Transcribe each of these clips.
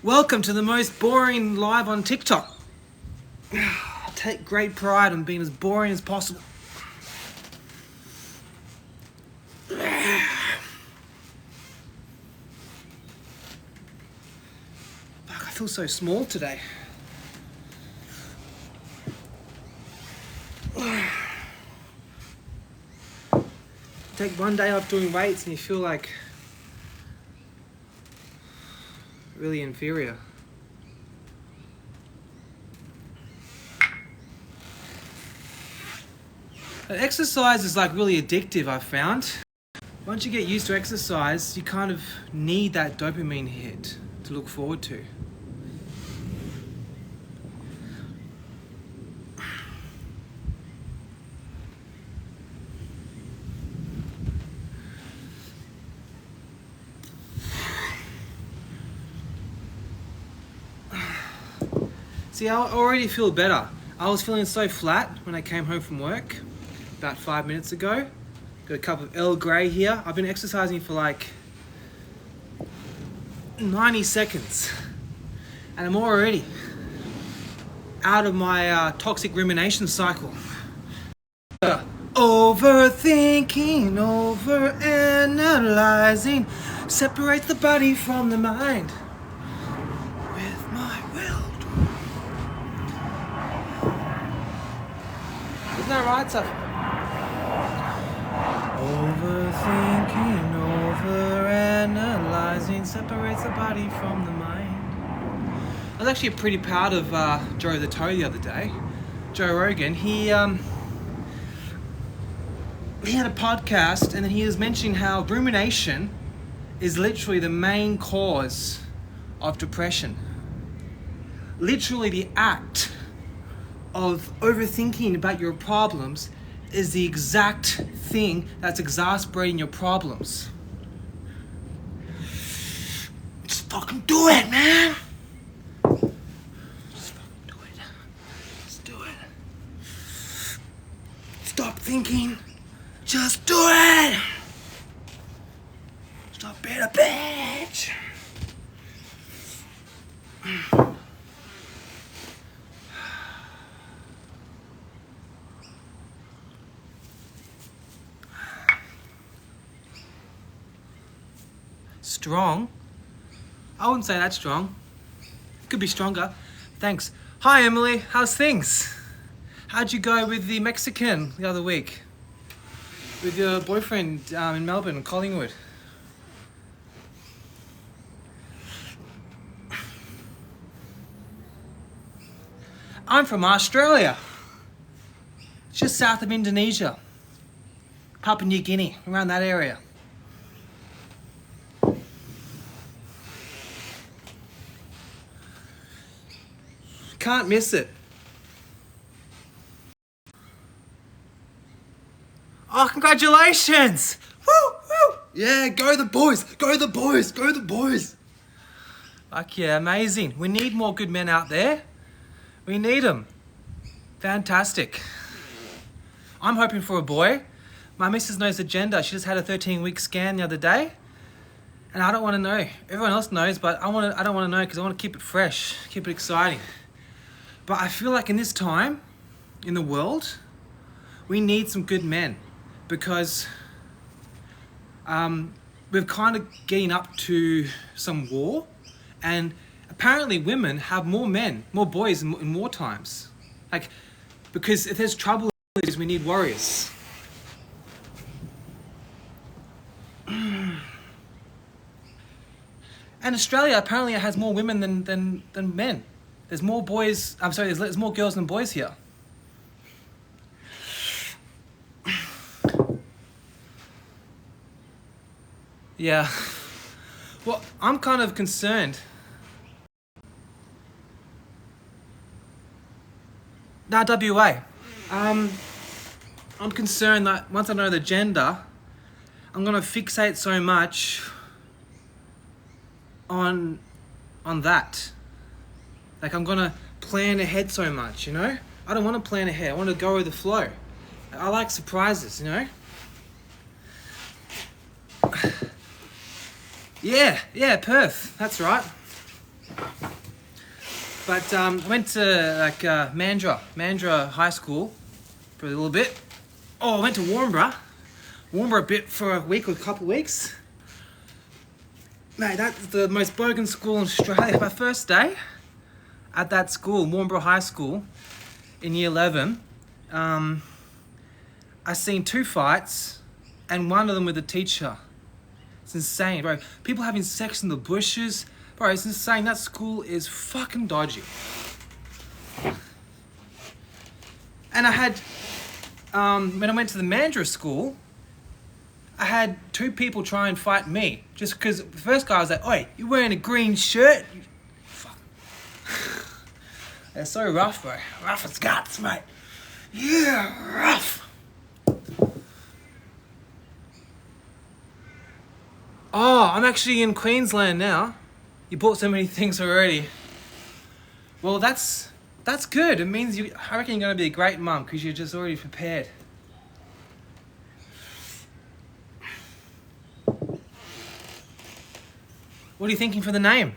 Welcome to the most boring live on TikTok. I take great pride in being as boring as possible. Fuck, I feel so small today. Take one day off doing weights and you feel like really inferior. Exercise is like really addictive, I've found. Once you get used to exercise, you kind of need that dopamine hit to look forward to. See, I already feel better. I was feeling so flat when I came home from work about 5 minutes ago. Got a cup of Earl Grey here. I've been exercising for like 90 seconds. And I'm already out of my toxic rumination cycle. Overthinking, overanalyzing, separates the body from the mind. With my will. Isn't that right, Saf? Overthinking, overanalyzing, separates the body from the mind. I was actually pretty proud of Joe the Toe the other day. Joe Rogan, he had a podcast and then he was mentioning how rumination is literally the main cause of depression. Literally the act of overthinking about your problems is the exact thing that's exasperating your problems. Just fucking do it, man! Just fucking do it. Just do it. Stop thinking. Just do it! Stop being a bitch! Strong? I wouldn't say that's strong. Could be stronger. Thanks. Hi Emily, how's things? How'd you go with the Mexican the other week? With your boyfriend in Melbourne, Collingwood? I'm from Australia. It's just south of Indonesia. Papua New Guinea, around that area. Can't miss it. Oh, congratulations! Woo, woo! Yeah, go the boys! Go the boys! Go the boys! Fuck yeah, amazing. We need more good men out there. We need them. Fantastic. I'm hoping for a boy. My missus knows the gender. She just had a 13-week scan the other day. And I don't want to know. Everyone else knows, but I don't want to know because I want to keep it fresh, keep it exciting. But I feel like in this time, in the world, we need some good men because we're kind of getting up to some war, and apparently women have more men, more boys in war times. Like, because if there's trouble, we need warriors. And Australia apparently has more women than men. There's more boys, there's more girls than boys here. Yeah. Well, I'm kind of concerned. Now, WA. I'm concerned that once I know the gender, I'm gonna fixate so much on that. Like, I'm gonna plan ahead so much, you know? I don't want to plan ahead. I want to go with the flow. I like surprises, you know? Yeah, Perth. That's right. But I went to like Mandurah High School for a little bit. Oh, I went to Warnbro a bit for a week or a couple of weeks. Mate, that's the most bogan school in Australia. My first day at that school, Warnbro High School, in year 11, I seen 2 fights, and one of them with a teacher. It's insane, bro. People having sex in the bushes. Bro, it's insane. That school is fucking dodgy. And I had, when I went to the Mandurah school, I had 2 people try and fight me. Just because the first guy was like, "Oi, you're wearing a green shirt?" Fuck. They're so rough, bro. Rough as guts, mate. Yeah, rough. Oh, I'm actually in Queensland now. You bought so many things already. Well, that's good. It means I reckon you're going to be a great mum because you're just already prepared. What are you thinking for the name?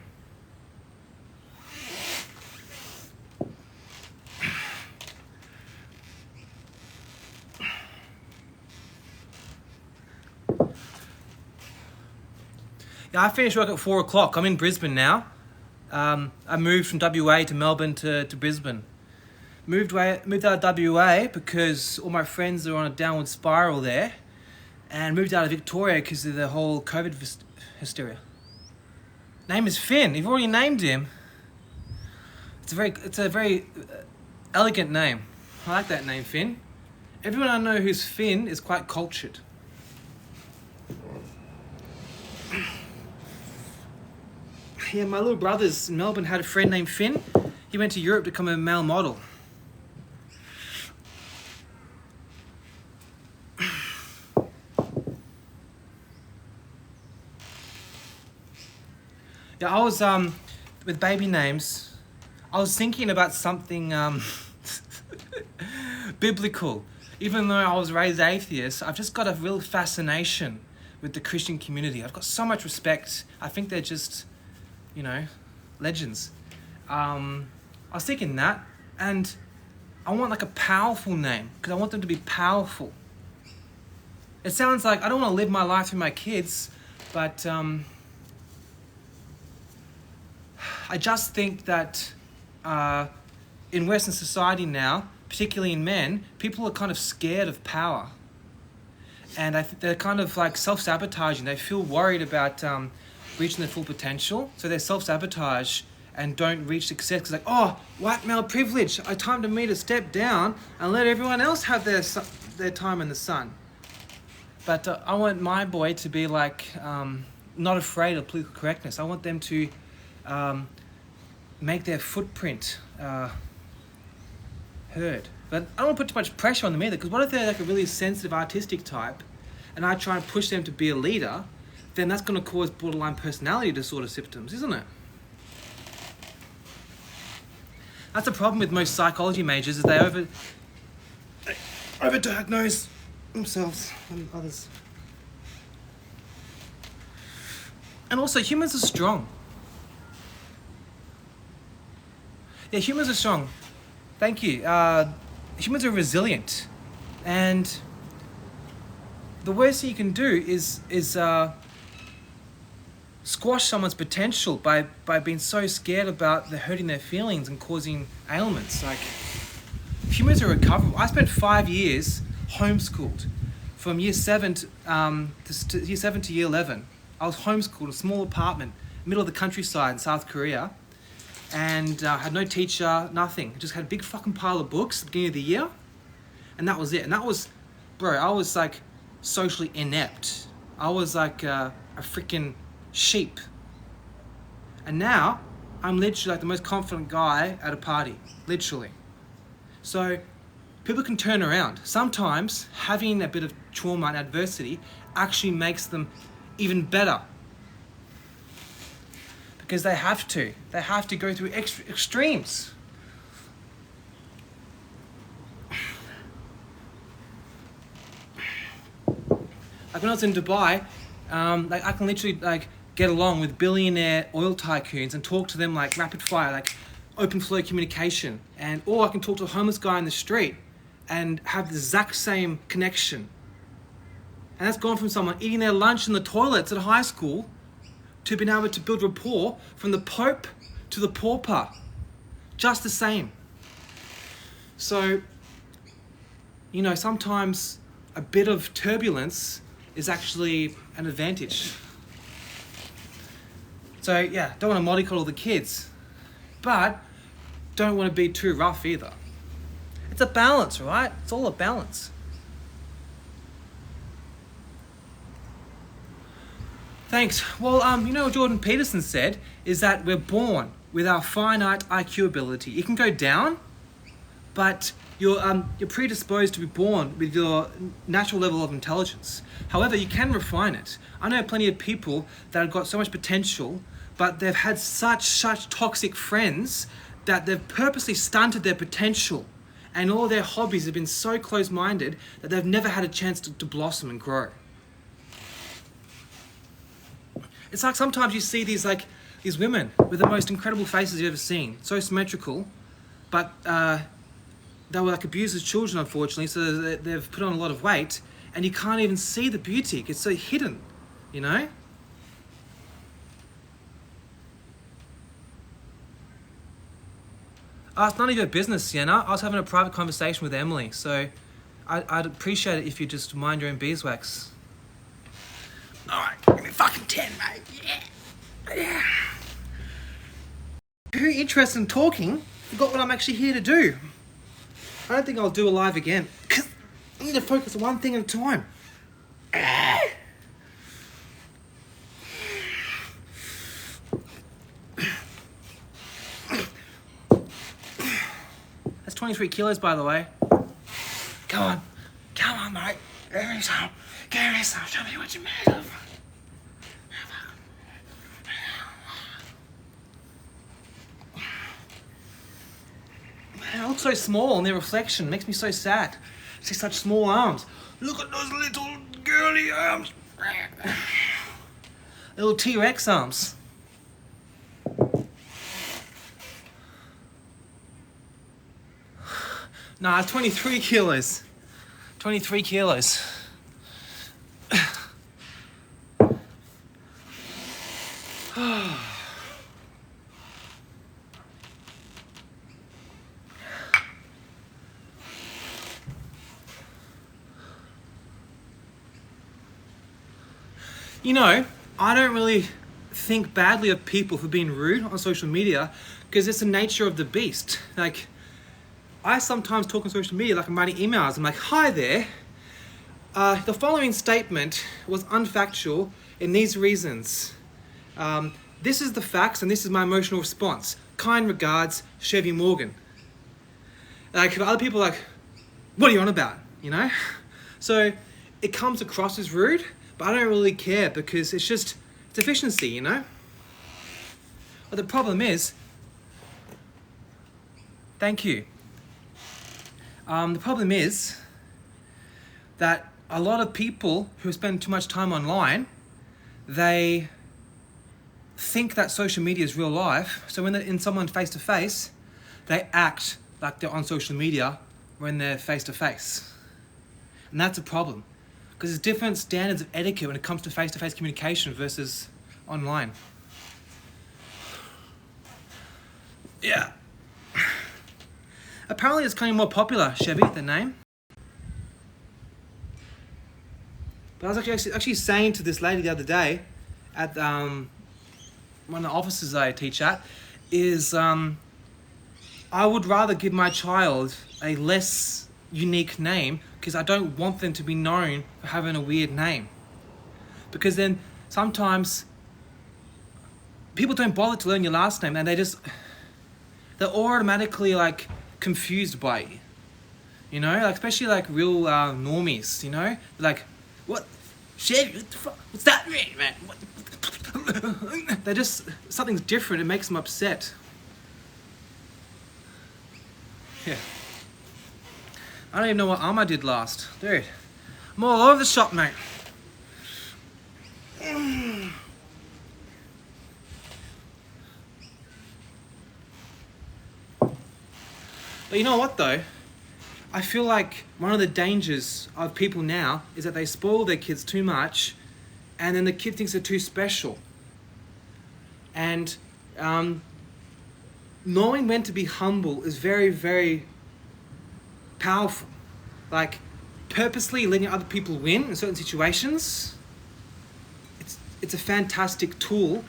Yeah, I finished work at 4 o'clock. I'm in Brisbane now. I moved from WA to Melbourne to Brisbane. Moved out of WA because all my friends are on a downward spiral there, and moved out of Victoria because of the whole COVID hysteria. Name is Finn. You've already named him. It's a very elegant name. I like that name, Finn. Everyone I know who's Finn is quite cultured. Yeah, my little brothers in Melbourne had a friend named Finn. He went to Europe to become a male model. Yeah, I was with baby names. I was thinking about something biblical. Even though I was raised atheist, I've just got a real fascination with the Christian community. I've got so much respect. I think they're just, legends. I was thinking that, and I want like a powerful name because I want them to be powerful. It sounds like I don't want to live my life through my kids, but I just think that in Western society now, particularly in men, people are kind of scared of power. And I think they're kind of like self-sabotaging. They feel worried about reaching their full potential. So they self-sabotage and don't reach success. It's like, oh, white male privilege. It's time to me to step down and let everyone else have their time in the sun. But I want my boy to be like, not afraid of political correctness. I want them to make their footprint heard. But I don't want to put too much pressure on them either, because what if they're like a really sensitive artistic type and I try and push them to be a leader, then that's going to cause borderline personality disorder symptoms, isn't it? That's the problem with most psychology majors, is they overdiagnose themselves and others. And also, humans are strong. Yeah, humans are strong. Thank you. Humans are resilient, and the worst thing you can do is squash someone's potential by being so scared about hurting their feelings and causing ailments. Like, humans are recoverable. I spent 5 years homeschooled, from year 7 to year 11. I was homeschooled in a small apartment, middle of the countryside in South Korea. And had no teacher, nothing. Just had a big fucking pile of books at the beginning of the year. And that was it. And that was, bro, I was like socially inept. I was like a freaking sheep. And now, I'm literally like the most confident guy at a party. Literally. So, people can turn around. Sometimes, having a bit of trauma and adversity actually makes them even better. Because they have to. They have to go through extremes. Like when I was in Dubai, like I can literally like get along with billionaire oil tycoons and talk to them like rapid fire. Like, open flow communication, or I can talk to a homeless guy in the street and have the exact same connection. And that's gone from someone eating their lunch in the toilets at high school to being able to build rapport from the Pope to the pauper. Just the same. So, sometimes a bit of turbulence is actually an advantage. So yeah, don't want to mollycoddle the kids, but don't want to be too rough either. It's a balance, right? It's all a balance. Thanks. Well, what Jordan Peterson said is that we're born with our finite IQ ability. It can go down, but you're predisposed to be born with your natural level of intelligence. However, you can refine it. I know plenty of people that have got so much potential, but they've had such toxic friends that they've purposely stunted their potential, and all their hobbies have been so close-minded that they've never had a chance to blossom and grow. It's like sometimes you see these women with the most incredible faces you've ever seen, so symmetrical, but they were abused as children, unfortunately, so they've put on a lot of weight, and you can't even see the beauty. It's so hidden, It's none of your business, Sienna. I was having a private conversation with Emily, so I'd appreciate it if you just mind your own beeswax. Alright, give me fucking 10, mate. Yeah. If you're interested in talking, forgot what I'm actually here to do. I don't think I'll do a live again, because I need to focus on one thing at a time. That's 23 kilos, by the way. Come on, mate. Give me some. Show me what you're made of. Man, I look so small in their reflection. It makes me so sad. I see such small arms. Look at those little girly arms. Little T-Rex arms. Nah, 23 kilos. 23 kilos. I don't really think badly of people for being rude on social media, because it's the nature of the beast. I sometimes talk on social media, I'm writing emails. I'm like, hi there. The following statement was unfactual in these reasons. This is the facts and this is my emotional response. Kind regards, Chevy Morgan. Other people are like, what are you on about? So it comes across as rude, but I don't really care because it's efficiency, But the problem is, thank you. The problem is that a lot of people who spend too much time online, they think that social media is real life. So when they're in someone face to face, they act like they're on social media when they're face to face. And that's a problem, because there's different standards of etiquette when it comes to face-to-face communication versus online. Yeah. Apparently it's becoming more popular, Chevy, the name. But I was actually saying to this lady the other day at one of the offices I teach at, is I would rather give my child a less unique name, because I don't want them to be known for having a weird name. Because then sometimes people don't bother to learn your last name, and they're automatically confused by you, especially real normies, They're like, what? Shit, what the fuck? What's that mean, man? What? Something's different, it makes them upset. Yeah. I don't even know what arm I did last. Dude, I'm all over the shop, mate. But you know what though? I feel like one of the dangers of people now is that they spoil their kids too much, and then the kid thinks they're too special. And knowing when to be humble is very, very powerful. Like, purposely letting other people win in certain situations, it's a fantastic tool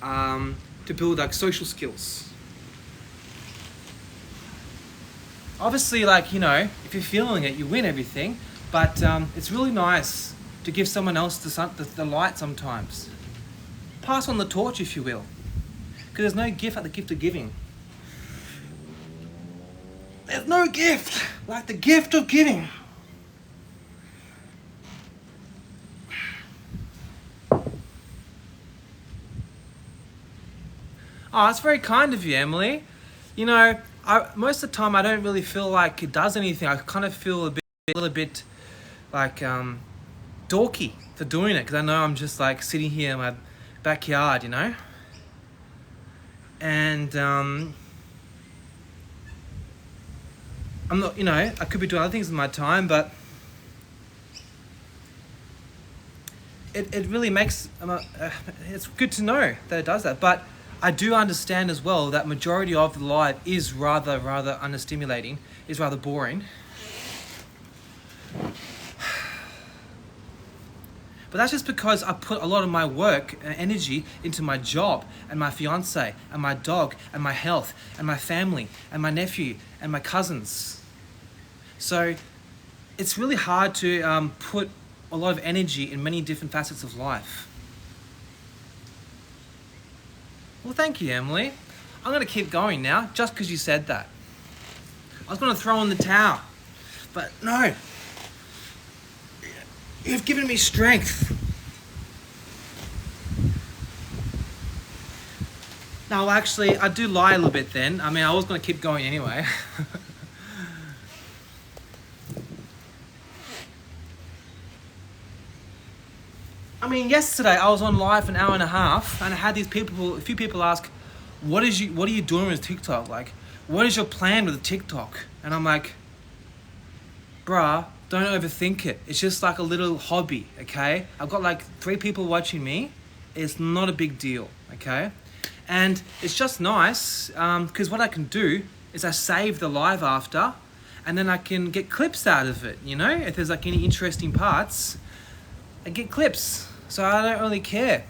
to build like social skills. Obviously, like, you know, if you're feeling it, you win everything, but it's really nice to give someone else the light sometimes. Pass on the torch, if you will, because there's no gift like the gift of giving. There's no gift like the gift of giving. Oh, that's very kind of you, Emily. You know, most of the time I don't really feel like it does anything. I kind of feel a little bit like dorky for doing it, because I know I'm just like sitting here in my backyard, you know. And I'm not, you know, I could be doing other things in my time, but it really makes it's good to know that it does that. But I do understand as well that majority of the life is rather understimulating, is rather boring. But that's just because I put a lot of my work and energy into my job and my fiance and my dog and my health and my family and my nephew and my cousins. So it's really hard to put a lot of energy in many different facets of life. Well, thank you, Emily. I'm going to keep going now, just because you said that. I was going to throw in the towel, but no. You've given me strength. No, actually, I do lie a little bit then. I mean, I was going to keep going anyway. I mean, yesterday I was on live for an hour and a half, and I had a few people ask, what are you doing with TikTok? Like, what is your plan with TikTok? And I'm like, bruh, don't overthink it. It's just like a little hobby, okay? I've got like 3 people watching me. It's not a big deal, okay? And it's just nice, because what I can do is I save the live after, and then I can get clips out of it, you know? If there's like any interesting parts, I get clips. So I don't really care.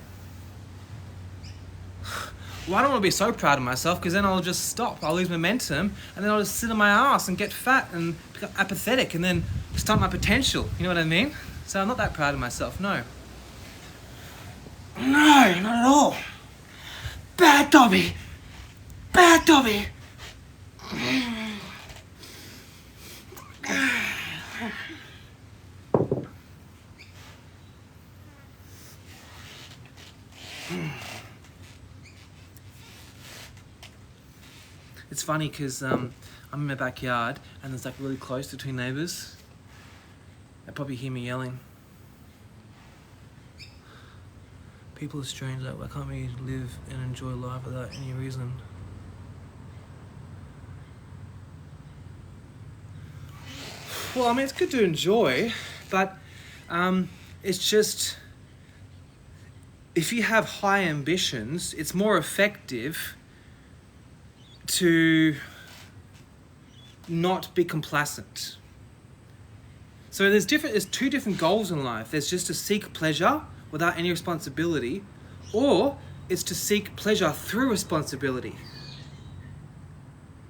Well, I don't want to be so proud of myself, because then I'll just stop. I'll lose momentum, and then I'll just sit on my ass and get fat and become apathetic and then stunt my potential. You know what I mean? So I'm not that proud of myself, no. No, not at all. Bad Dobby. Bad Dobby. It's funny because I'm in my backyard and there's like really close to 2 neighbours. They probably hear me yelling. People are strange, like, why can't we live and enjoy life without any reason? Well, I mean, it's good to enjoy, but it's just, if you have high ambitions, it's more effective to not be complacent. So there's 2 different goals in life. There's just to seek pleasure without any responsibility, or it's to seek pleasure through responsibility.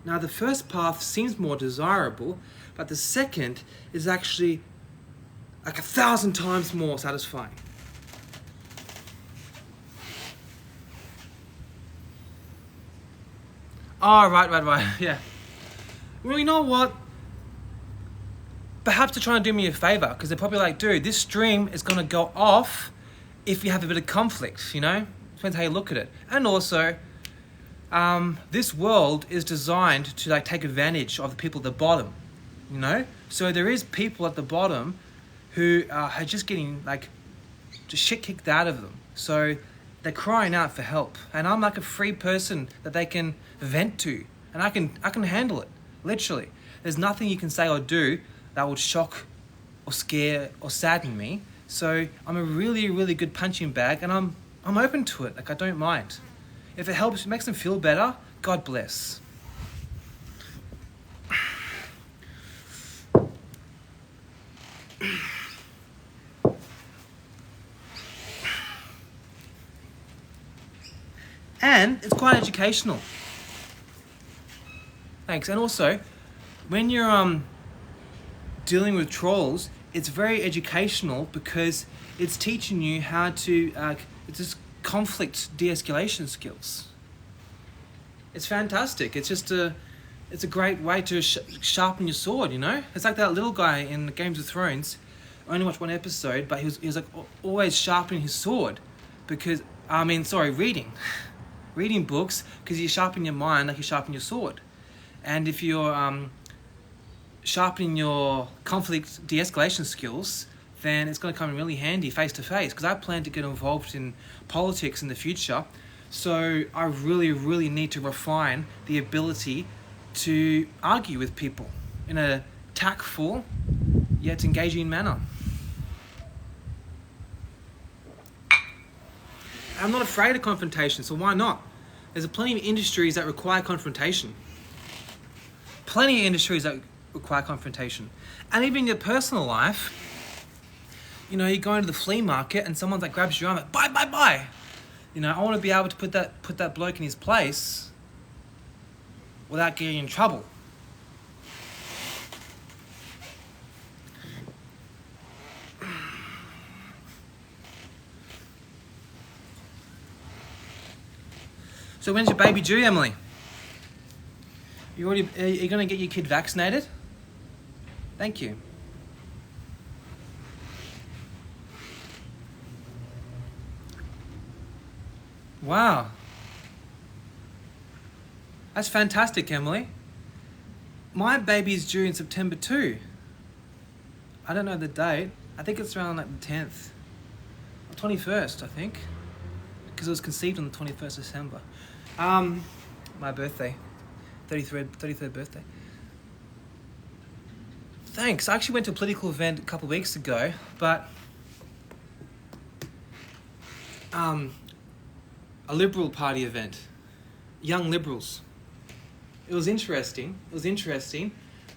Now, the first path seems more desirable, but the second is actually like 1,000 times more satisfying. Oh, right, yeah. Well, you know what? Perhaps they're trying to do me a favor, because they're probably like, dude, this stream is going to go off if you have a bit of conflict, you know? Depends how you look at it. And also, this world is designed to like take advantage of the people at the bottom, you know? So there is people at the bottom who are just getting like just shit kicked out of them. So they're crying out for help, and I'm like a free person that they can vent to, and I can handle it. Literally. There's nothing you can say or do that would shock or scare or sadden me. So I'm a really, really good punching bag, and I'm open to it. Like, I don't mind. If it helps, it makes them feel better, God bless. And it's quite educational. Thanks. And also, when you're dealing with trolls, it's very educational because it's teaching you how to it's just conflict de-escalation skills. It's fantastic. It's a great way to sharpen your sword. You know, it's like that little guy in Games of Thrones. I only watched one episode, but he was like always sharpening his sword because reading books, because you sharpen your mind like you sharpen your sword. And if you're sharpening your conflict de-escalation skills, then it's going to come in really handy face to face, because I plan to get involved in politics in the future. So I really, really need to refine the ability to argue with people in a tactful yet engaging manner. I'm not afraid of confrontation, so why not? There's plenty of industries that require confrontation. Plenty of industries that require confrontation. And even in your personal life, you know, you go into the flea market and someone's like grabs your arm, like, buy, buy, buy. You know, I want to be able to put that bloke in his place without getting in trouble. So when's your baby due, Emily? Are you going to get your kid vaccinated? Thank you. Wow. That's fantastic, Emily. My baby's due in September too. I don't know the date. I think it's around like the 10th. Or 21st, I think. Because it was conceived on the 21st December. My birthday. 33rd birthday. Thanks. I actually went to a political event a couple of weeks ago, but a Liberal Party event. Young Liberals. It was interesting.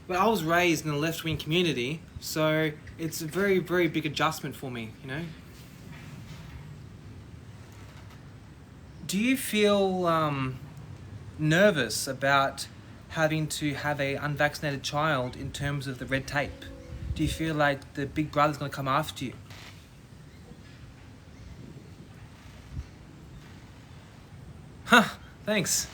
But I was raised in a left-wing community, so it's a very, very big adjustment for me, you know? Do you feel nervous about having to have an unvaccinated child in terms of the red tape? Do you feel like the big brother's going to come after you? Huh, thanks.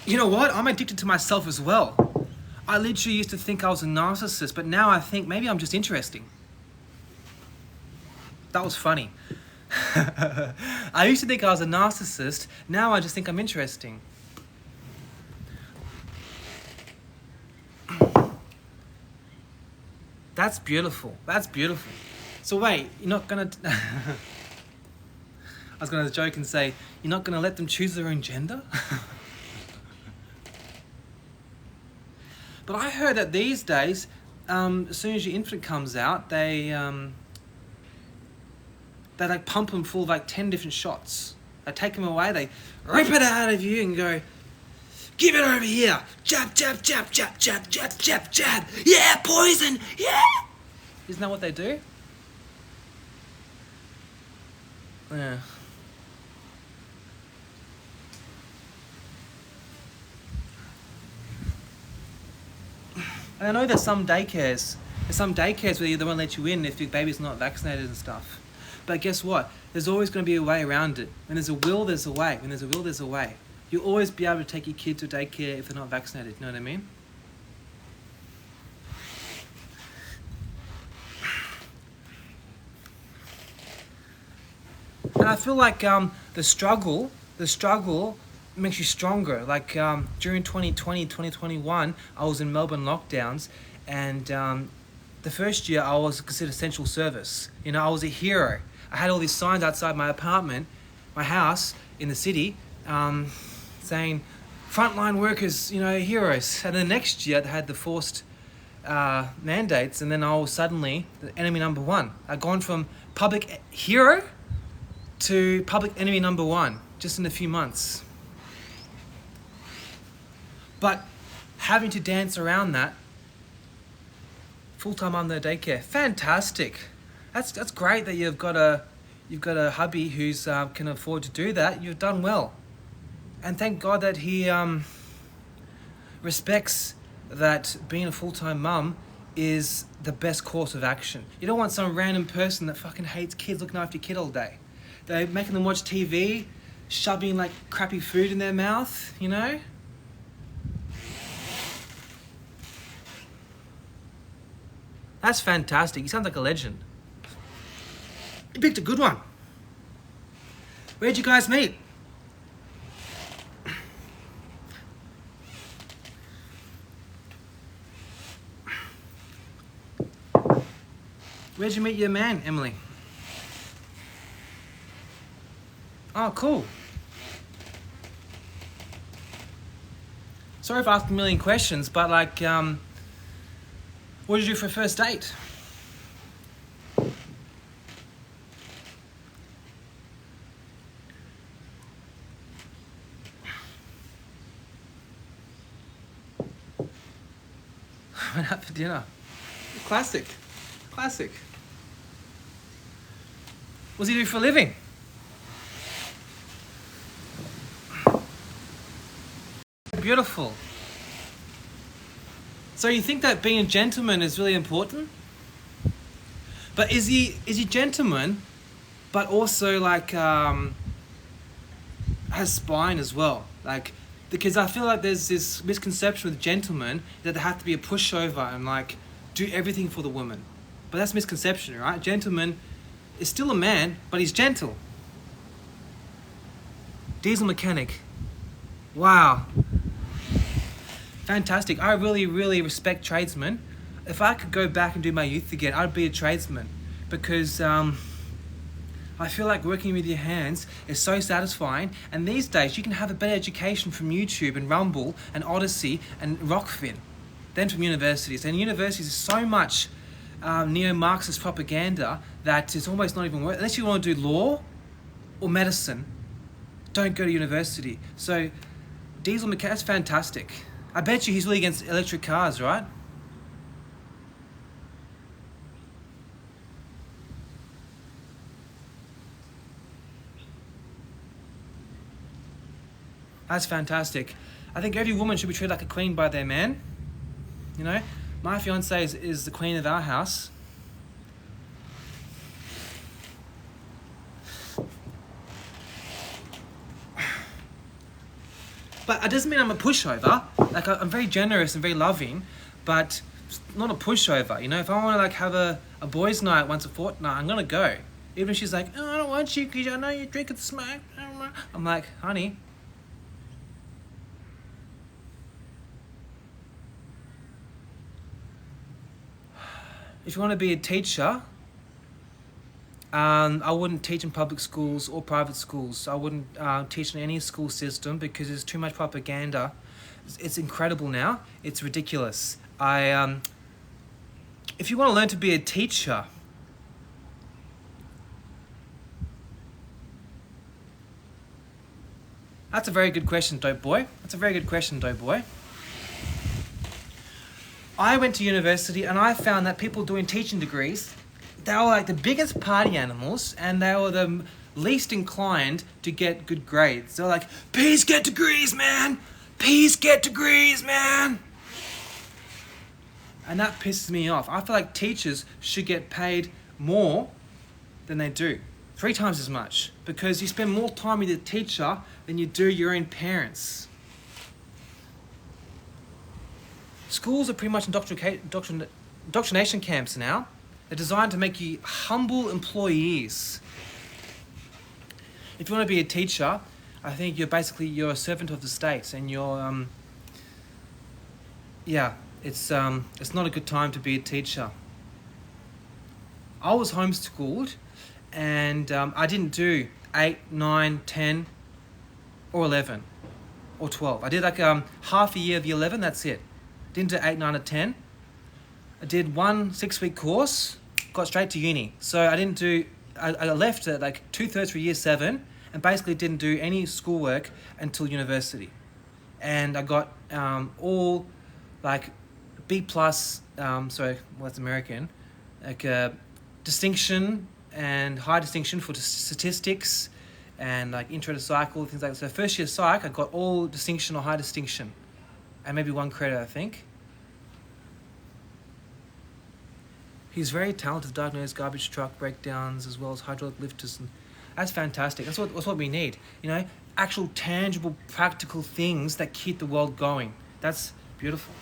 You know what? I'm addicted to myself as well. I literally used to think I was a narcissist, but now I think maybe I'm just interesting. That was funny. I used to think I was a narcissist, now I just think I'm interesting. That's beautiful. So wait, you're not gonna... I was gonna joke and say, you're not gonna let them choose their own gender? But I heard that these days, as soon as your infant comes out, they like pump them full of like 10 different shots. They take them away, they rip it out of you and go, give it over here. Jab, jab, jab, jab, jab, jab, jab, jab. Yeah, poison, yeah. Isn't that what they do? Yeah. And I know there's some daycares where they won't let you in if your baby's not vaccinated and stuff. But guess what? There's always going to be a way around it. When there's a will, there's a way. When there's a will, there's a way. You'll always be able to take your kid to daycare if they're not vaccinated. You know what I mean? And I feel like the struggle makes you stronger. Like during 2020, 2021, I was in Melbourne lockdowns, and the first year I was considered essential service. You know, I was a hero. I had all these signs outside my apartment, my house in the city, saying, frontline workers, you know, heroes. And then next year they had the forced mandates, and then I was suddenly the enemy number one. I've gone from public hero to public enemy number one just in a few months. But having to dance around that, full-time mum no daycare, fantastic. That's great that you've got a hubby who's can afford to do that. You've done well, and thank God that he respects that being a full-time mum is the best course of action. You don't want some random person that fucking hates kids looking after your kid all day. They're making them watch TV, shoving like crappy food in their mouth, you know? That's fantastic. You sound like a legend. You picked a good one. Where'd you guys meet? Where'd you meet your man, Emily? Oh, cool. Sorry for asking a million questions, but like, what did you do for a first date? Went out for dinner. Classic. Classic. What does he do for a living? Beautiful. So you think that being a gentleman is really important? But is he gentleman, but also like has spine as well? Like, because I feel like there's this misconception with gentlemen that they have to be a pushover and like do everything for the woman. But that's misconception, right? Gentleman is still a man, but he's gentle. Diesel mechanic. Wow. Fantastic. I really, really respect tradesmen. If I could go back and do my youth again, I'd be a tradesman, because I feel like working with your hands is so satisfying. And these days, you can have a better education from YouTube and Rumble and Odyssey and Rockfin than from universities. And universities is so much neo-Marxist propaganda that it's almost not even worth. Unless you want to do law or medicine, don't go to university. So diesel mechanic, that's fantastic. I bet you he's really against electric cars, right? That's fantastic. I think every woman should be treated like a queen by their man. You know, my fiance is the queen of our house. But it doesn't mean I'm a pushover. Like, I'm very generous and very loving, but not a pushover. You know, if I want to like have a boys' night once a fortnight, I'm gonna go. Even if she's like, oh, I don't want you because I know you drink and smoke. I'm like, honey. If you want to be a teacher, I wouldn't teach in public schools or private schools. I wouldn't teach in any school system because there's too much propaganda. It's incredible now. It's ridiculous. If you want to learn to be a teacher, that's a very good question, dope boy. That's a very good question, dope boy. I went to university and I found that people doing teaching degrees, they were like the biggest party animals and they were the least inclined to get good grades. They're like, please get degrees, man. Please get degrees, man. And that pisses me off. I feel like teachers should get paid more than they do. 3 times as much. Because you spend more time with your teacher than you do your own parents. Schools are pretty much indoctrination camps now. They're designed to make you humble employees. If you want to be a teacher, I think you're a servant of the state, and you're it's not a good time to be a teacher. I was homeschooled, and I didn't do 8, 9, 10, or 11. or 12. I did like half a year of year 11, that's it. Didn't do 8, 9, or 10. I did one 6-week course, got straight to uni. So I didn't do, I left at like 2/3 for year 7 and basically didn't do any schoolwork until university. And I got all like B plus, sorry, what's American? Like distinction and high distinction for statistics and like intro to psych, all things like that. So first year psych, I got all distinction or high distinction and maybe 1 credit, I think. He's very talented, diagnosed garbage truck breakdowns as well as hydraulic lifters. And that's fantastic. That's what we need. You know, actual tangible, practical things that keep the world going. That's beautiful.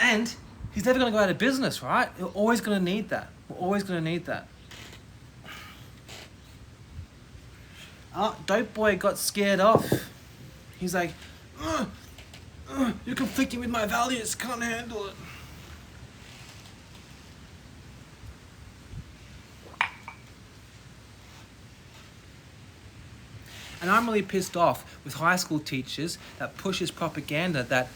And he's never going to go out of business, right? You're always going to need that. We're always going to need that. Oh, Dope Boy got scared off. He's like, you're conflicting with my values. Can't handle it. And I'm really pissed off with high school teachers that pushes propaganda that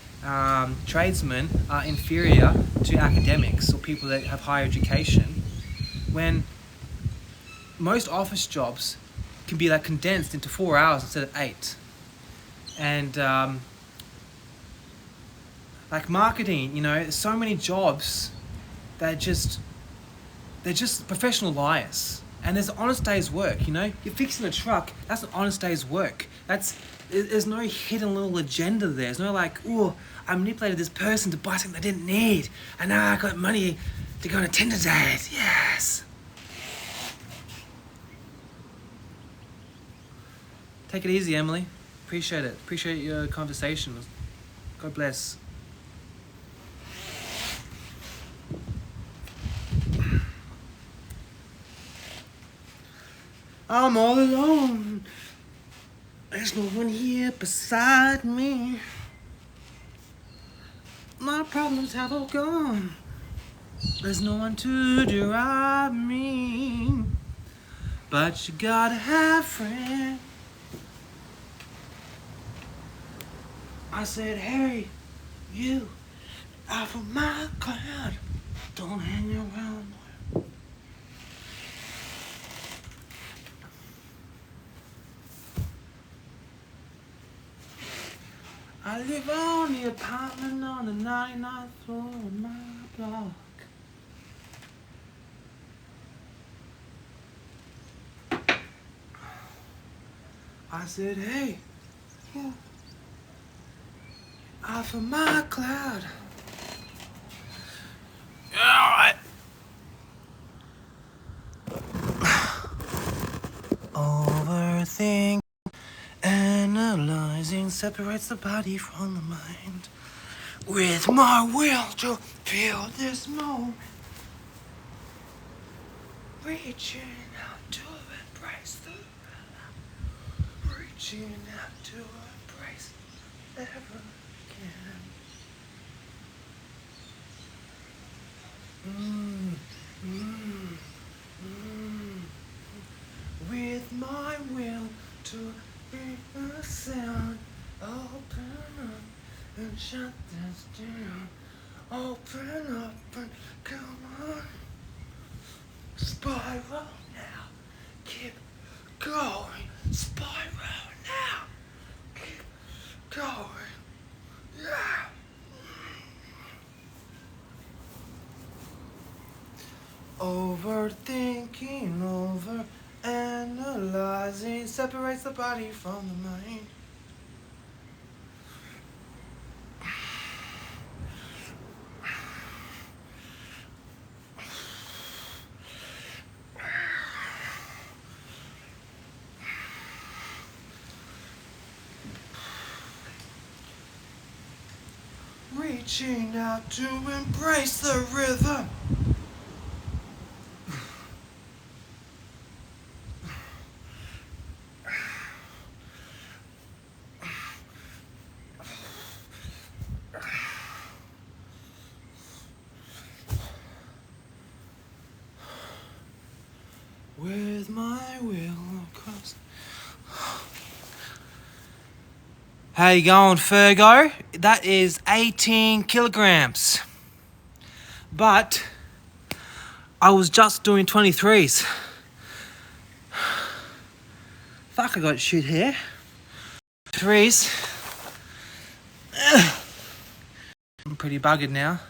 tradesmen are inferior to academics or people that have higher education, when most office jobs can be like condensed into 4 hours instead of 8. And like marketing, you know, so many jobs that they're just professional liars. And there's an honest day's work, you know? You're fixing a truck, that's an honest day's work. There's no hidden little agenda there. There's no like, oh, I manipulated this person to buy something they didn't need. And now I got money to go on a Tinder date. Yes. Take it easy, Emily. Appreciate it. Appreciate your conversation. God bless. I'm all alone. There's no one here beside me. My problems have all gone. There's no one to drive me. But you gotta have friends. I said, hey, you, out of my cloud. Don't hang around. I live on the apartment on the 99th floor of my block. I said, hey, yeah, off of my cloud. Alright. Overthink. Analyzing separates the body from the mind. With my will to feel this moment, reaching out to embrace the rhythm, reaching out to embrace ever again. With my will to be a sound, open up and shut this down. Open up and come on. Spiral now, keep going. Spiral now, keep going. Yeah. Overthinking, over analyzing separates the body from the mind. Reaching out to embrace the rhythm. With my will across. How you going, Fergo? That is 18 kilograms. But I was just doing 23s. Fuck, I got shit here. Threes. I'm pretty buggered now.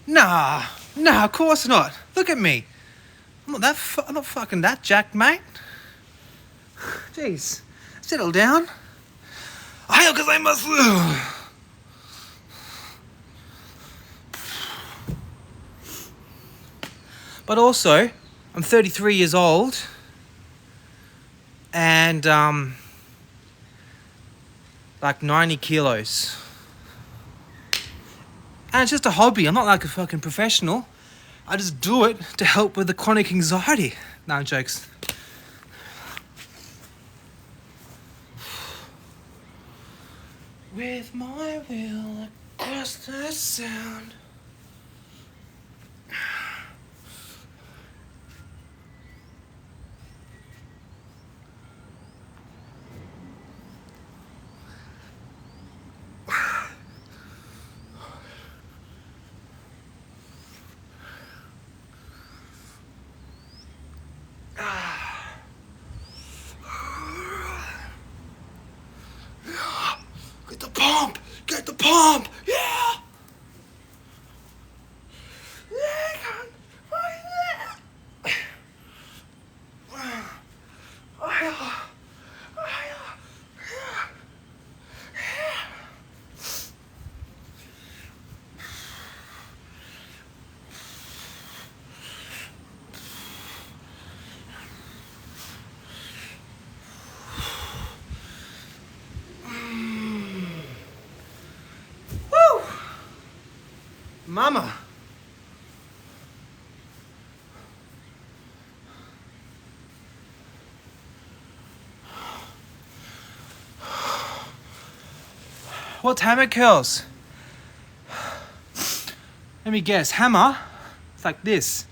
Nah, of course not. Look at me. I'm not fucking that jacked, mate. Jeez, settle down. Hayo gozaimasu. But also, I'm 33 years old, and like 90 kilos. And it's just a hobby. I'm not like a fucking professional. I just do it to help with the chronic anxiety. No, jokes. With my will across the sound. Get the pump! Yeah! Mama. What's hammer curls? Let me guess. Hammer? It's like this.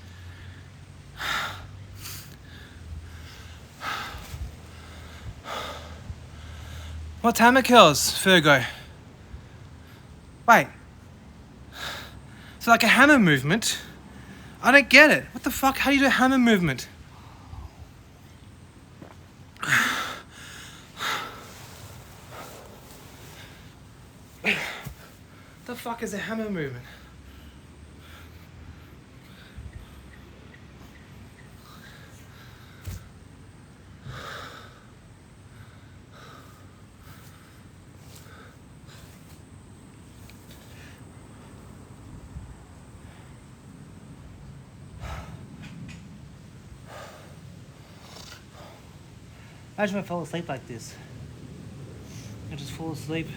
What's hammer curls, Fergo? Wait. So like a hammer movement? I don't get it. What the fuck? How do you do a hammer movement? The fuck is a hammer movement? Imagine if I fell asleep like this. I just fall asleep.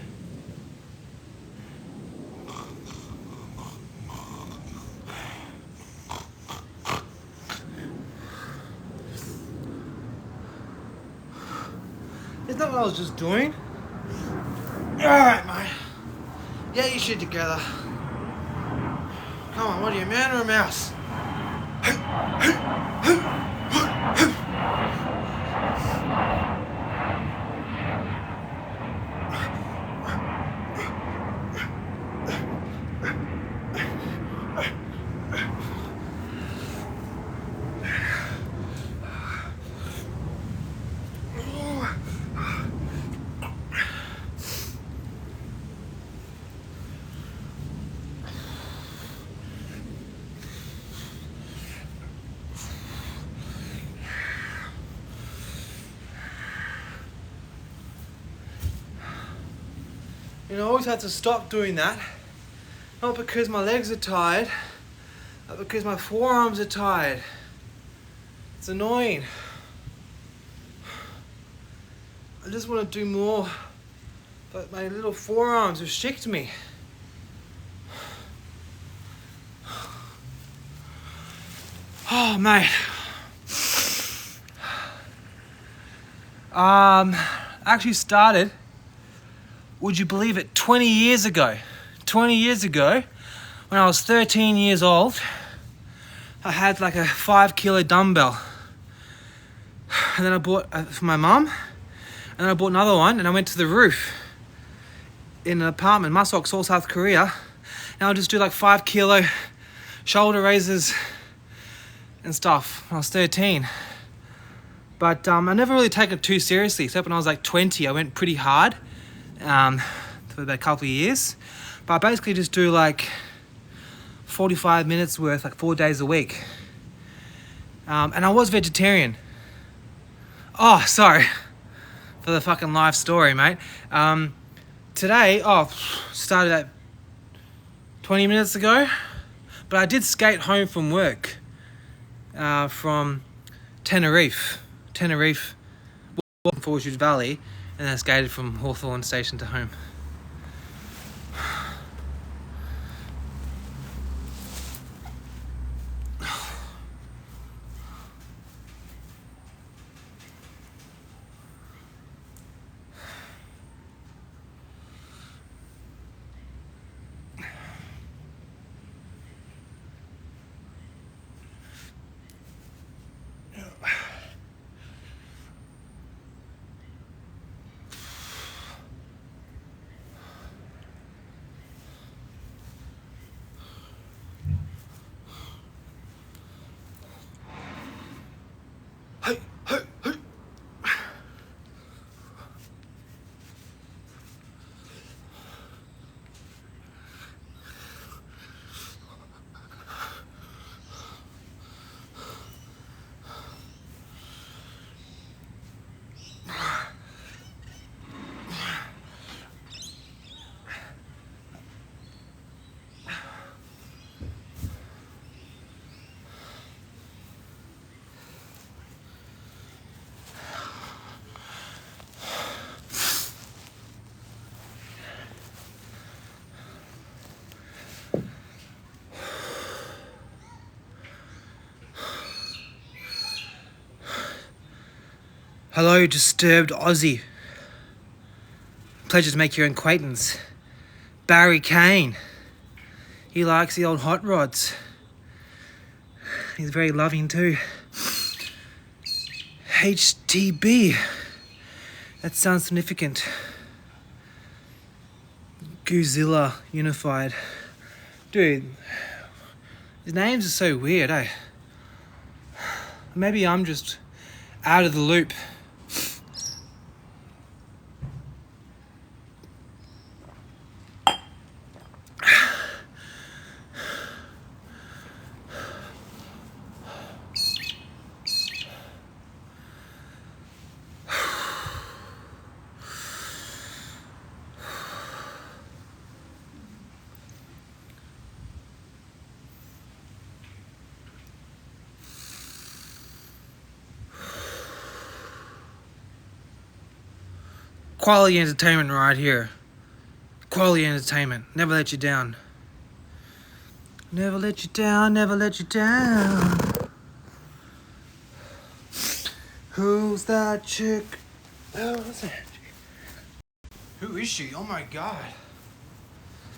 Isn't that what I was just doing? Alright, mate. Get your shit together. Come on, what are you, a man or a mouse? You know, I always had to stop doing that. Not because my legs are tired, but because my forearms are tired. It's annoying. I just want to do more, but my little forearms restrict me. Oh, mate. Actually started, would you believe it, 20 years ago. 20 years ago, when I was 13 years old, I had like a 5 kilo dumbbell. And then I bought for my mum, and then I bought another one, and I went to the roof. in an apartment, Muswok, Seoul, South Korea. And I'll just do like 5 kilo shoulder raises and stuff when I was 13. But I never really take it too seriously, except when I was like 20. I went pretty hard for about a couple of years. But I basically just do like 45 minutes worth, like 4 days a week. And I was vegetarian. Oh, sorry for the fucking life story, mate. Today, started at 20 minutes ago. But I did skate home from work from Tenerife, walking Fortitude Valley, and then I skated from Hawthorne Station to home. Hey, hey, hey. Hello, disturbed Aussie. Pleasure to make your acquaintance. Barry Kane. He likes the old hot rods. He's very loving too. HTB. That sounds significant. Goozilla Unified. Dude, his names are so weird, eh? Maybe I'm just out of the loop. Quality entertainment right here. Quality entertainment. Never let you down. Never let you down, never let you down. Who's that chick? Who's that chick? Who is she? Oh my god.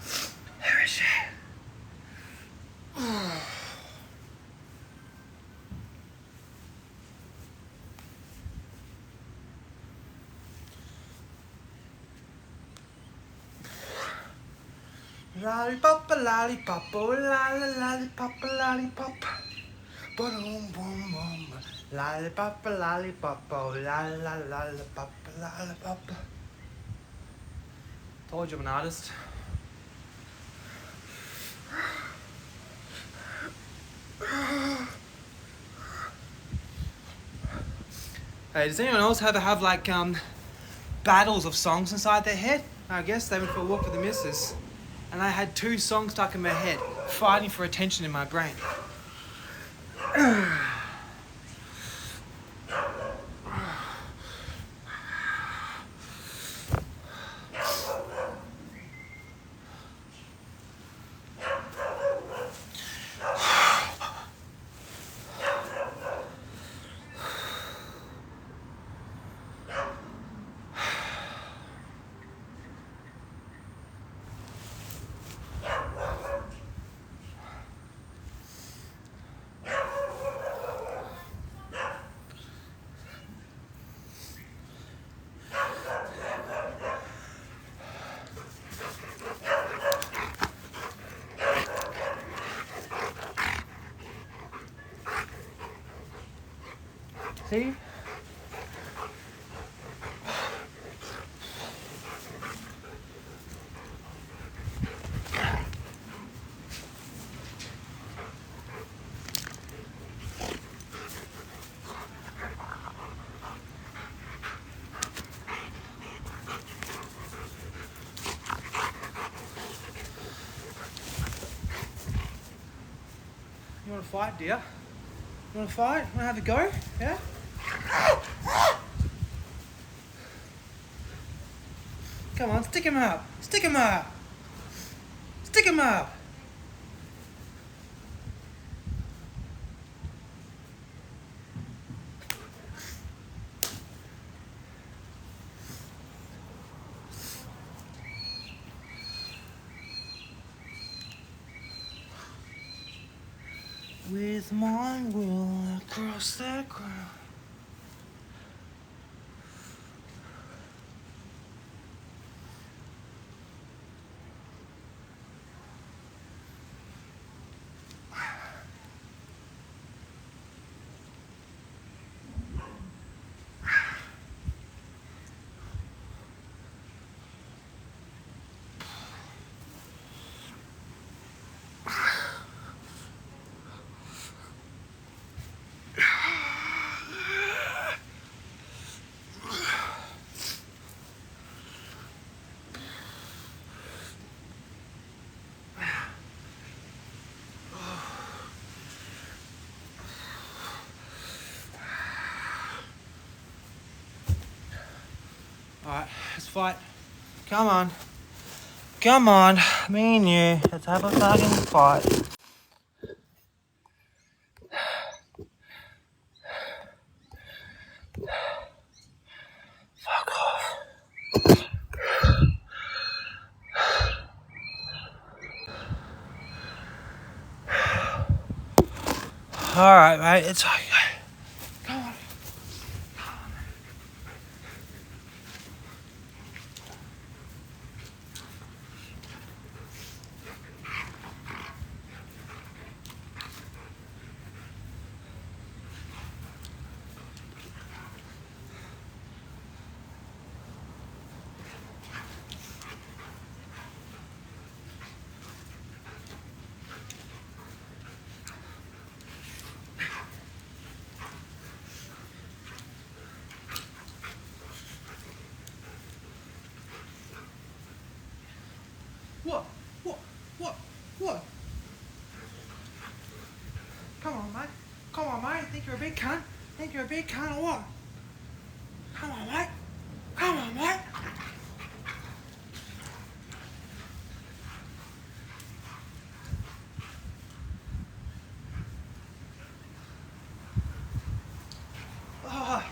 Who is she? Lollipop, lollipop, oh lollipop, lollipop. Boom, boom, boom. Lollipop, lollipop, oh lollipop, lollipop. Told you I'm an artist. Hey, does anyone else ever have like battles of songs inside their head? I guess they went for a walk with the missus. And I had 2 songs stuck in my head, fighting for attention in my brain. See? You want to fight, dear? You want to fight? You want to have a go? Yeah? Come on, stick him up. Stick him up. Stick him up. With my will across the ground. Alright, let's fight. Come on. Come on. Me and you. Let's have a fucking fight. Fuck off. Alright, mate. It's okay. Come on. What? What? What? What? Come on, mate. Come on, mate. Think you're a big cunt? Think you're a big cunt or what? Come on, mate. Come on, mate. Oh.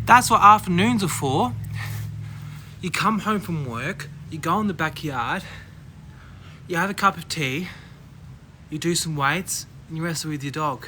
That's what afternoons are for. You come home from work, you go in the backyard, you have a cup of tea, you do some weights, and you wrestle with your dog.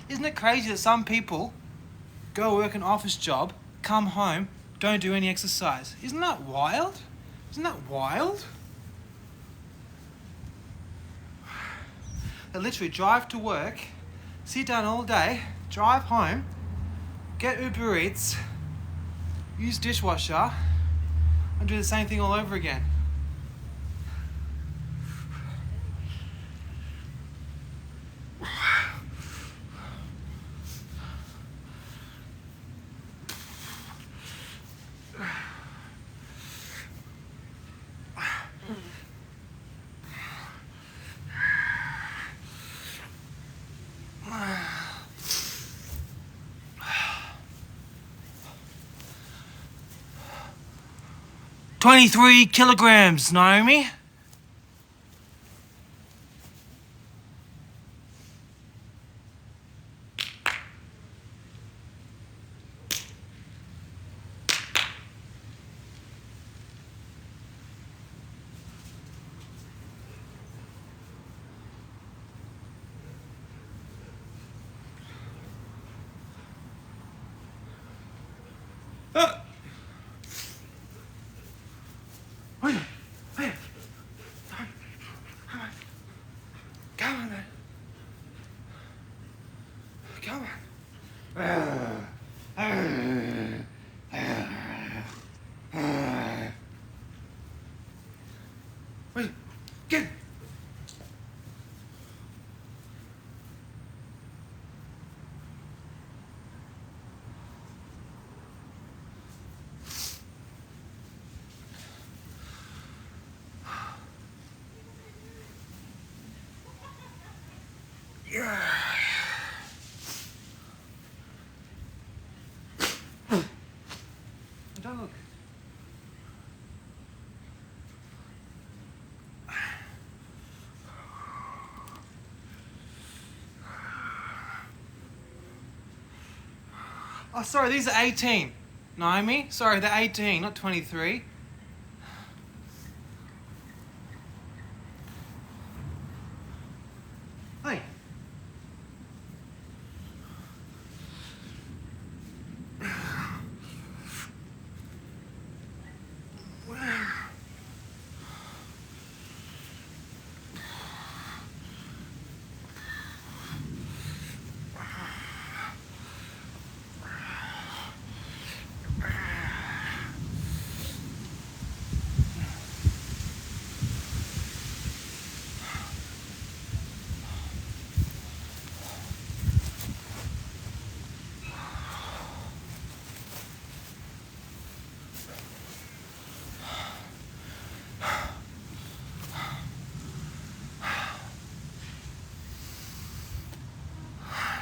Isn't it crazy that some people go work an office job, come home, don't do any exercise? Isn't that wild? Isn't that wild? They literally drive to work, sit down all day, drive home, get Uber Eats, use dishwasher, and do the same thing all over again. 23 kilograms, Naomi. Come on, then. Come on. Wait, get. Yeah. Dog. Oh, sorry, these are 18. Naomi? Sorry, they're 18, not 23. Hey.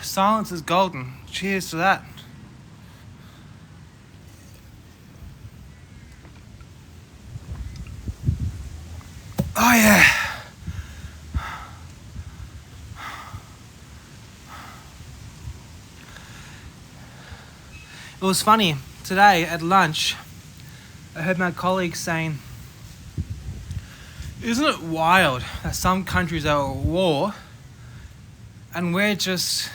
Silence is golden. Cheers to that. Oh yeah. It was funny. Today at lunch, I heard my colleagues saying, isn't it wild that some countries are at war and we're just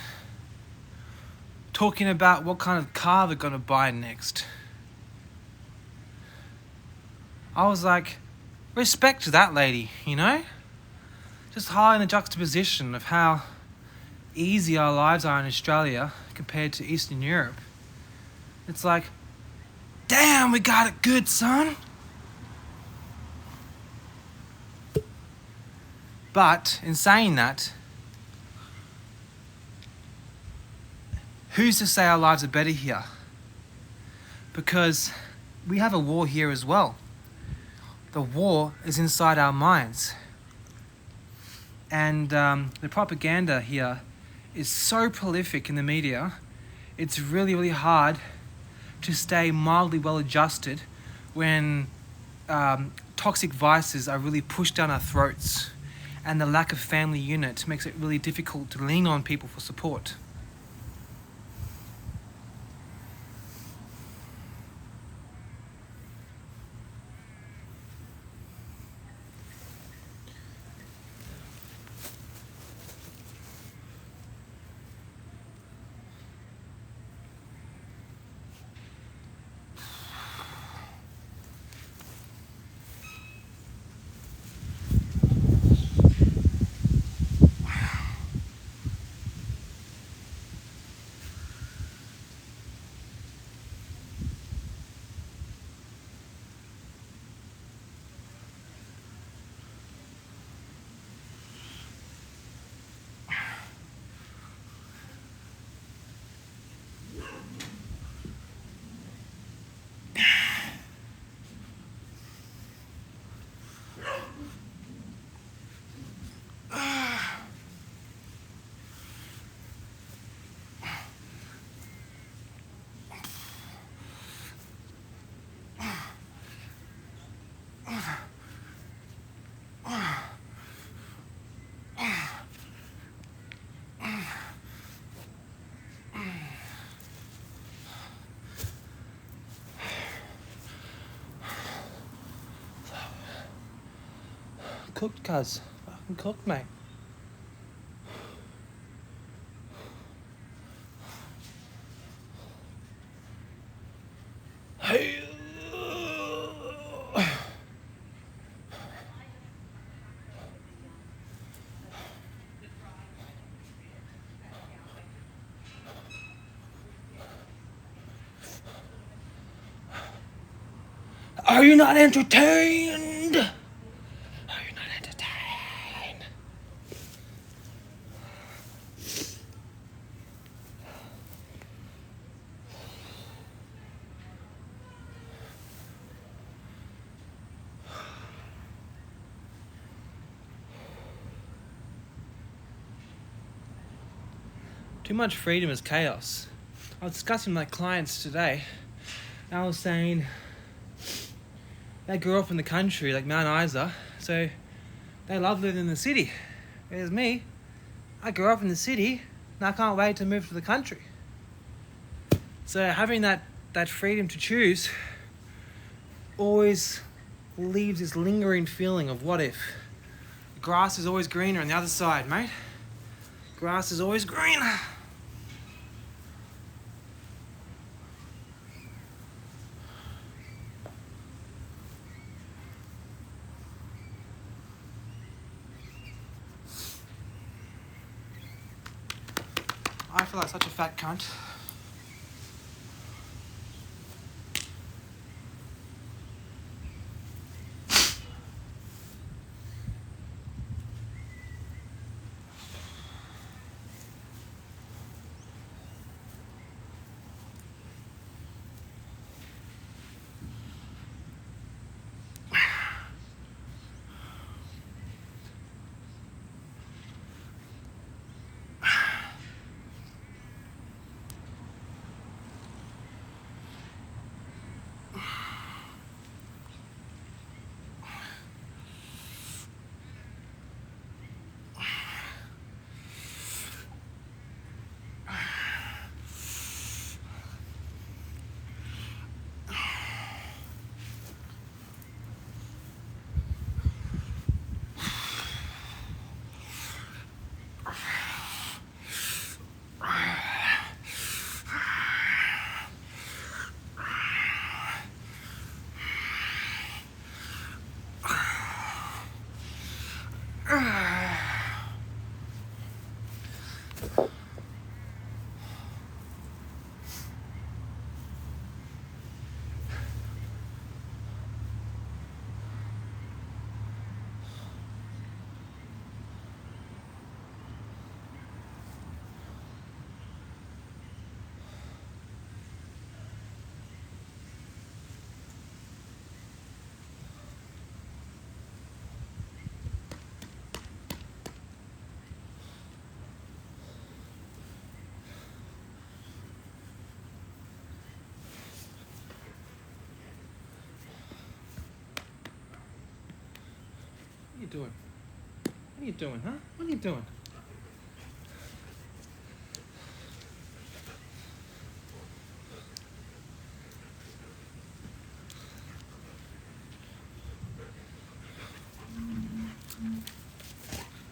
talking about what kind of car they're going to buy next? I was like, respect to that lady, you know? Just highlighting the juxtaposition of how easy our lives are in Australia compared to Eastern Europe. It's like, damn, we got it good, son. But in saying that, who's to say our lives are better here? Because we have a war here as well. The war is inside our minds. And the propaganda here is so prolific in the media, it's really, really hard to stay mildly well adjusted when toxic vices are really pushed down our throats, and the lack of family unit makes it really difficult to lean on people for support. cooked, cuz. Fucking cooked, mate. Hey. Are you not entertained? Are you not entertained? Too much freedom is chaos. I was discussing with my clients today. I was saying they grew up in the country, like Mount Isa, so they love living in the city. Whereas me, I grew up in the city, and I can't wait to move to the country. So having that freedom to choose always leaves this lingering feeling of what if. The grass is always greener on the other side, mate. Grass is always greener. I feel like such a fat cunt. What are you doing? What are you doing, huh? What are you doing?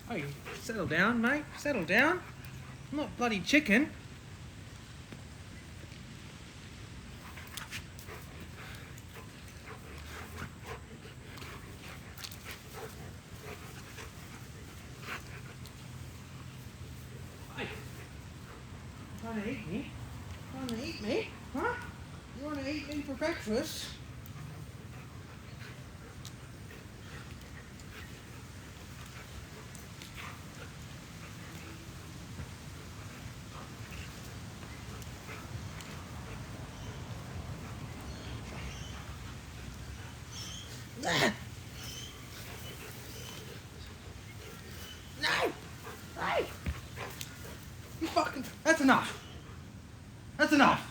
Hey, settle down, mate. Settle down. I'm not bloody chicken. Hey, you want to eat me? You want to eat me? Huh? You want to eat me for breakfast? No! Hey! You fucking... That's enough! That's enough!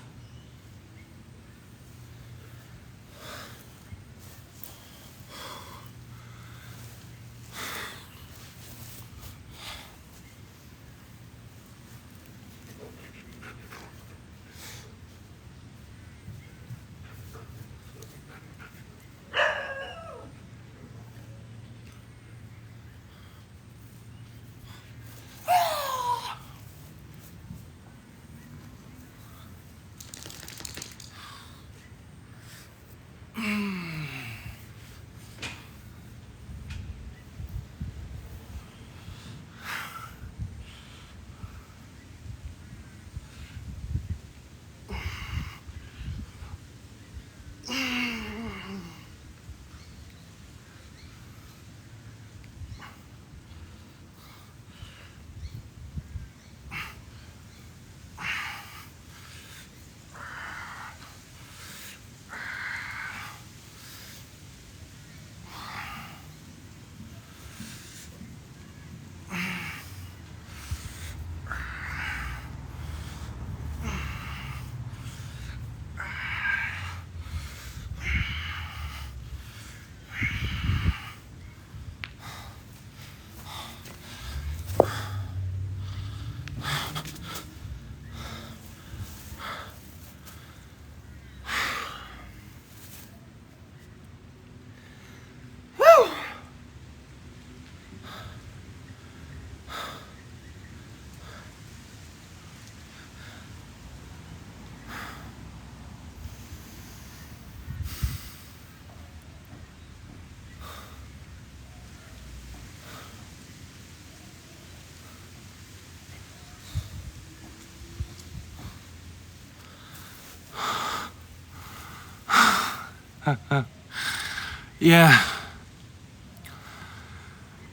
Yeah.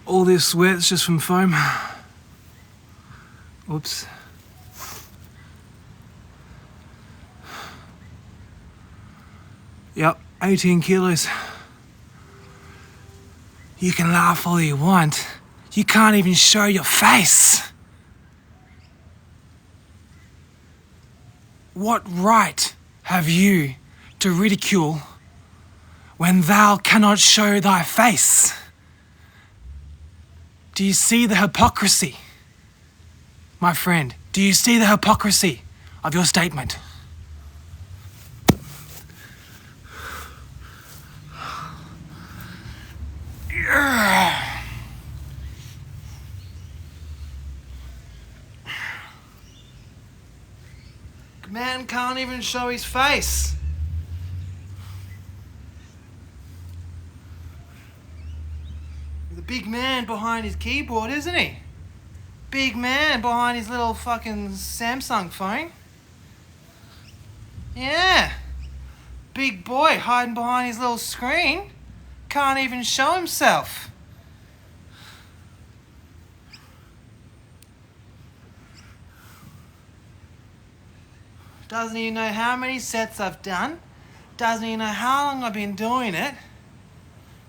All this sweat's just from foam. Oops. Yep, 18 kilos. You can laugh all you want. You can't even show your face. What right have you to ridicule when thou cannot show thy face? Do you see the hypocrisy? My friend, do you see the hypocrisy of your statement? Man can't even show his face. The big man behind his keyboard, isn't he? Big man behind his little fucking Samsung phone. Yeah. Big boy hiding behind his little screen. Can't even show himself. Doesn't even know how many sets I've done. Doesn't even know how long I've been doing it.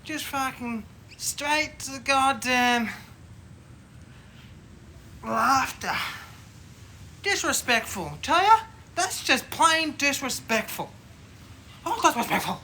Just fucking straight to the goddamn laughter. Disrespectful, tell ya? That's just plain disrespectful. Oh, disrespectful.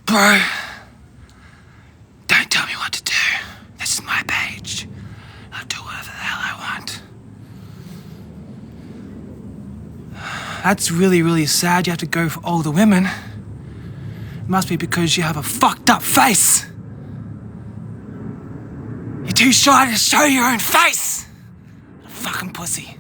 Bro, don't tell me what to do. This is my page. I'll do whatever the hell I want. That's really, really sad you have to go for older women. It must be because you have a fucked up face. You're too shy to show your own face. What a fucking pussy.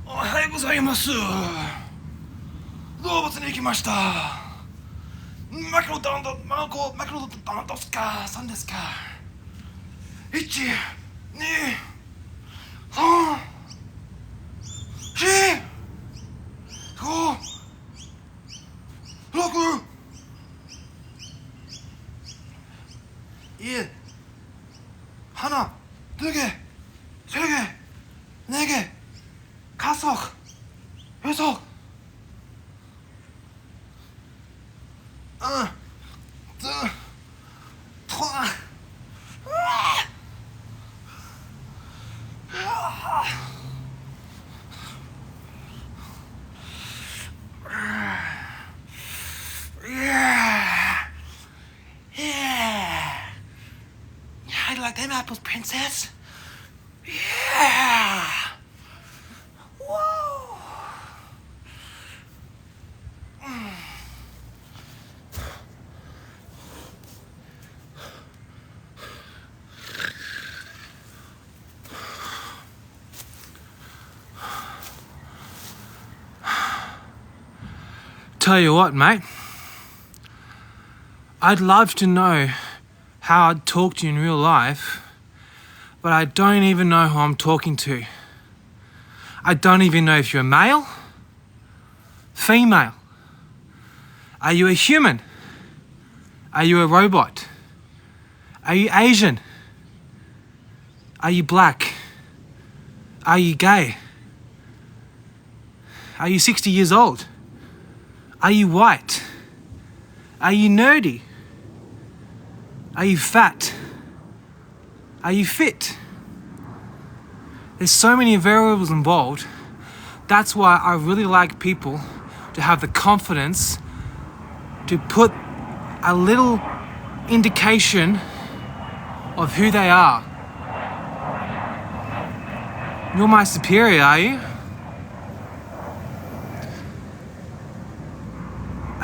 Ohayou gozaimasu. 動物に行きました。マクロダンドスカさんですか。1、2、3、4、5、6。일 하나 두개 세개 네개 다섯 여섯 둘 How do you like them apples, princess? Yeah! Whoa! Tell you what, mate. I'd love to know how I'd talk to you in real life, but I don't even know who I'm talking to. I don't even know if you're male, female. Are you a human? Are you a robot? Are you Asian? Are you black? Are you gay? Are you 60 years old? Are you white? Are you nerdy? Are you fat? Are you fit? There's so many variables involved. That's why I really like people to have the confidence to put a little indication of who they are. You're my superior, are you?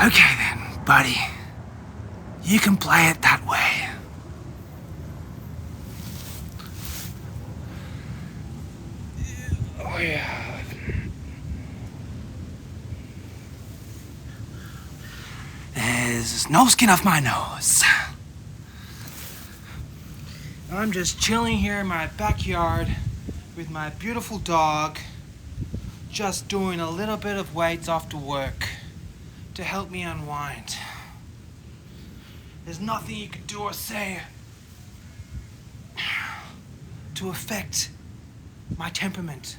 Okay then, buddy. You can play it that way. Oh yeah. There's no skin off my nose. I'm just chilling here in my backyard with my beautiful dog, just doing a little bit of weights after work to help me unwind. There's nothing you can do or say to affect my temperament.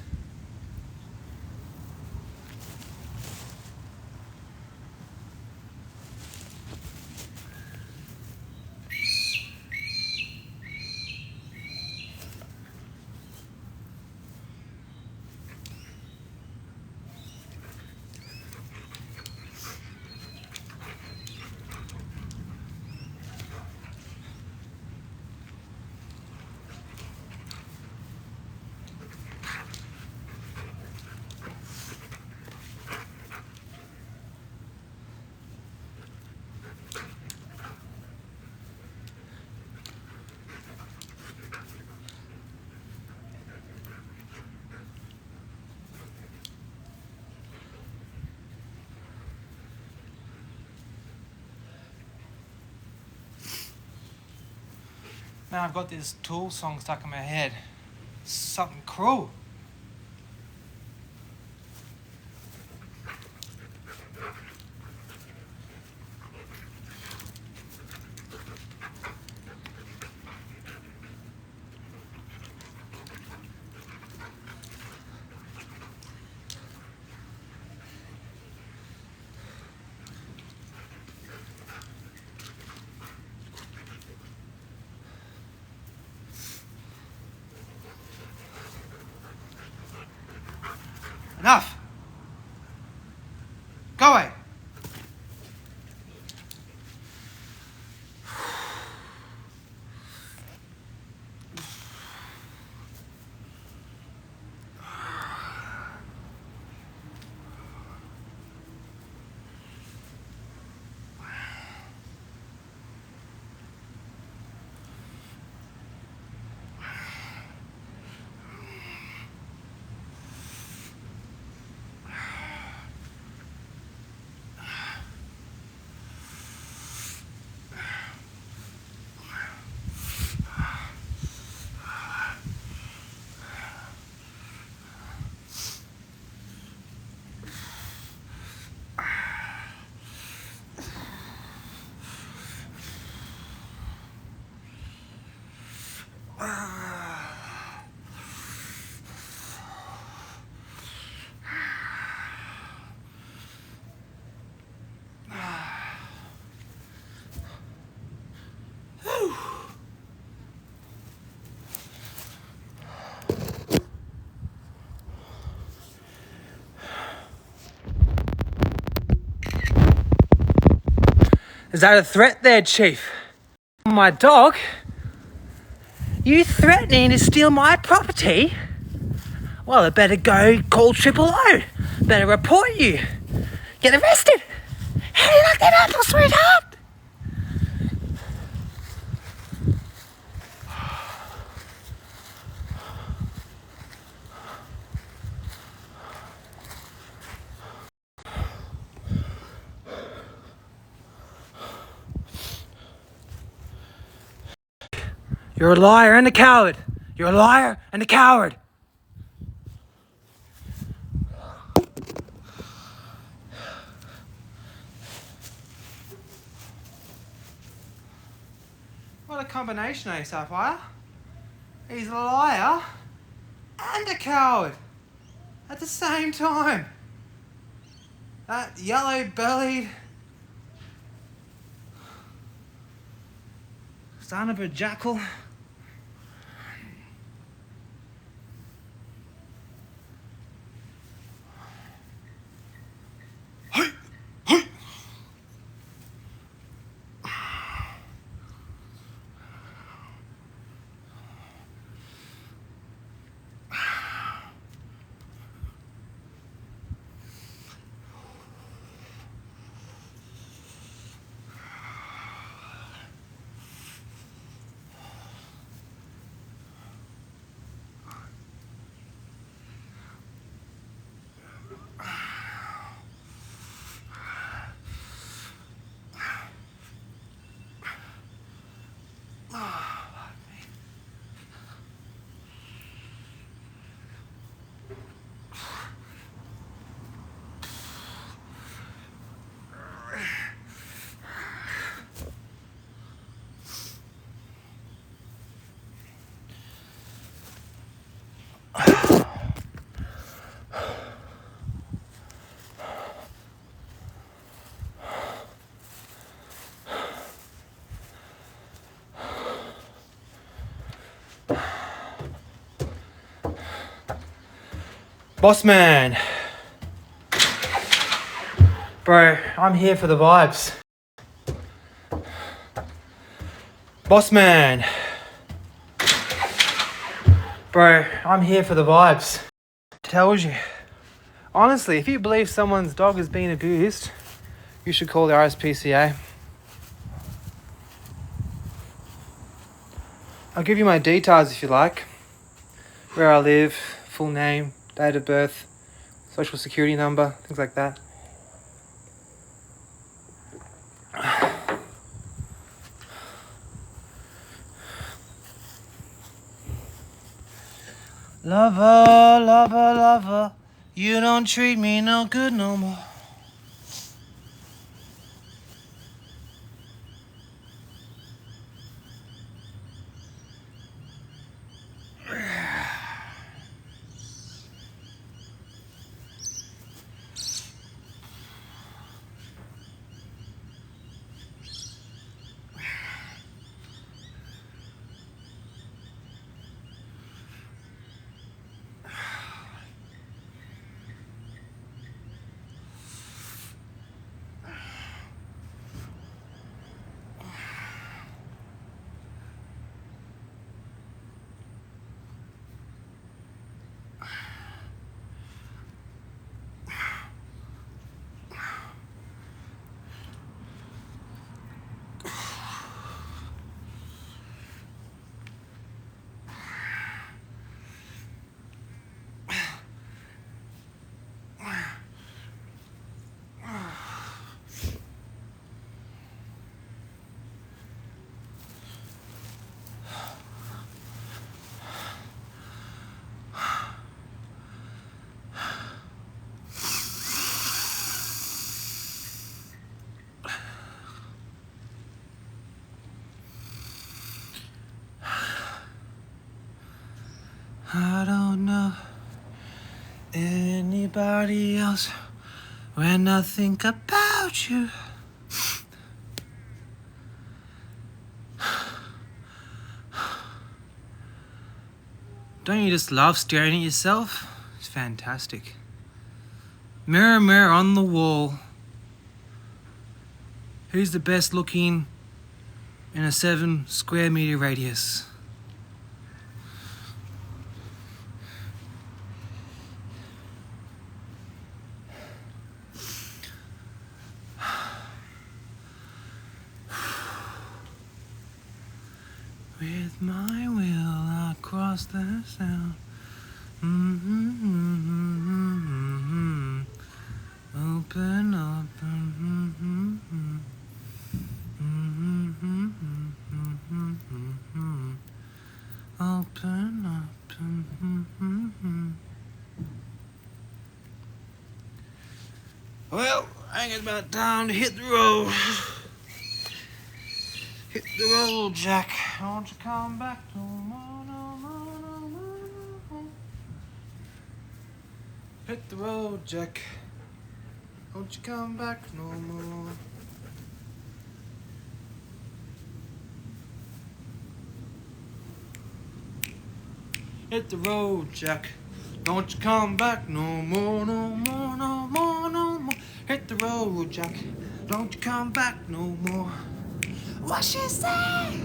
Now I've got this Tool song stuck in my head. Something cruel. Enough. Go away. Is that a threat there, Chief? My dog? You threatening to steal my property? Well, I better go call Triple O. Better report you. Get arrested. How do you like that apple, sweetheart? You're a liar and a coward. You're a liar and a coward. What a combination, eh, Sapphire? He's a liar and a coward at the same time. That yellow-bellied son of a jackal. Boss man. Bro, I'm here for the vibes. Boss man. Bro, I'm here for the vibes. Tells you. Honestly, if you believe someone's dog is being abused, you should call the RSPCA. I'll give you my details if you like. Where I live, full name, date of birth, social security number, things like that. Lover, lover, lover, you don't treat me no good no more. I don't know anybody else when I think about you. Don't you just love staring at yourself? It's fantastic. Mirror, mirror on the wall. Who's the best looking in a 7 square meter radius? With my will, I cross the sound. Open up. Well, I think it's about time to hit the road. Hit the road, Jack. Won't you come back no more, no more, no more, no more. Hit the road, Jack. Won't you come back no more. Hit the road, Jack. Don't you come back no more, no more, no more, no more. Hit the road, Jack. Don't you come back no more. What she say?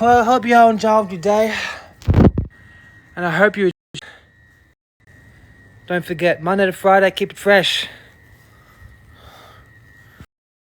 Well, I hope you all enjoyed your day. And I hope you... Don't forget, Monday to Friday, keep it fresh.